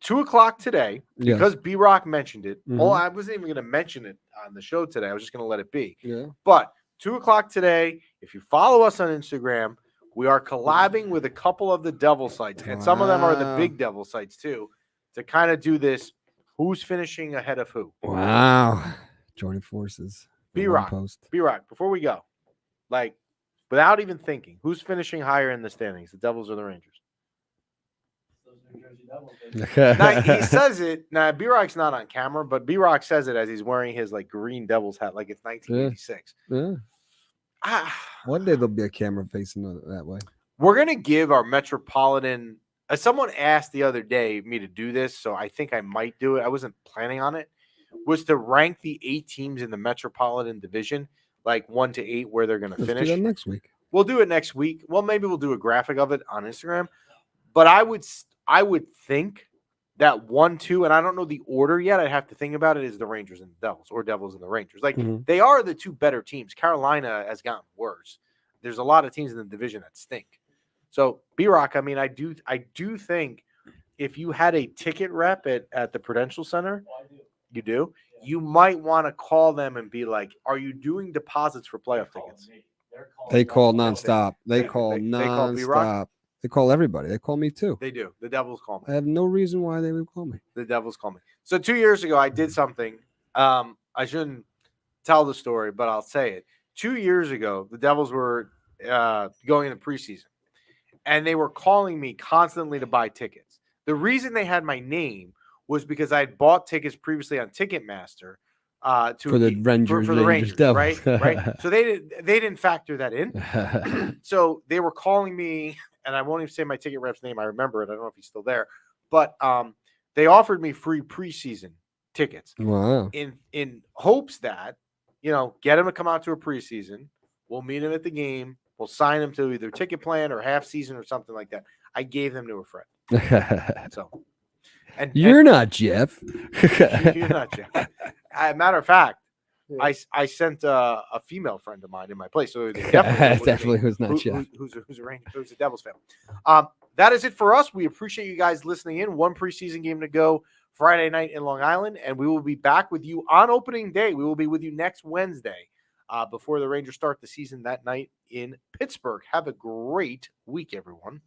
2:00 today, Yes. because B-Rock mentioned it. Mhm. Oh, I wasn't even going to mention it on the show today. I was just going to let it be. Yeah. But 2:00 today, if you follow us on Instagram, we are collabing with a couple of the Devil sites, and some of them are the Wow. big Devil sites too, to kind of do this. Who's finishing ahead of who? Wow. Joining forces. B-Rock. Post. B-Rock, before we go, like, without even thinking, who's finishing higher in the standings, the Devils or the Rangers? Now, he says it. Now, B-Rock's not on camera, but B-Rock says it as he's wearing his like green Devils hat, like it's 1986. Yeah. One day there'll be a camera facing that way. We're gonna give our Metropolitan. Someone asked the other day me to do this, so I think I might do it. I wasn't planning on it. Was to rank the 8 teams in the Metropolitan Division, like 1 to 8, where they're gonna Let's finish. do that next week. We'll do it next week. Well, maybe we'll do a graphic of it on Instagram. But I would think that 1, 2, and I don't know the order yet. I have to think about it. Is the Rangers and the Devils, or Devils and the Rangers? Like they are the 2 better teams. Carolina has gotten worse. There's a lot of teams in the division that stink. So B-Rock, I mean, I do think if you had a ticket rep at the Prudential Center, you do. You might want to call them and be like, "Are you doing deposits for playoff tickets?" They call nonstop. They call call B-Rock? nonstop. They call everybody. They call me too. They do. The Devils call me. I have no reason why they would call me. The Devils call me. So 2 years ago, I did something. I shouldn't tell the story, but I'll say it. 2 years ago, the Devils were going into preseason, and they were calling me constantly to buy tickets. The reason they had my name was because I had bought tickets previously on Ticketmaster For the Rangers, Devils. right. So they didn't factor that in. So they were calling me, and I won't even say my ticket rep's name. I remember it. I don't know if he's still there, but they offered me free preseason tickets. Wow. In hopes that, get him to come out to a preseason. We'll meet him at the game. We'll sign him to either ticket plan or half season or something like that. I gave them to a friend. So, you're not Jeff. You're not Jeff. Matter of fact, I sent a female friend of mine in my place, so it definitely was not Jeff. Who's a Devils fan. That is it for us. We appreciate you guys listening in. 1 preseason game to go Friday night in Long Island, and we will be back with you on opening day. We will be with you next Wednesday before the Rangers start the season that night in Pittsburgh. Have a great week, everyone.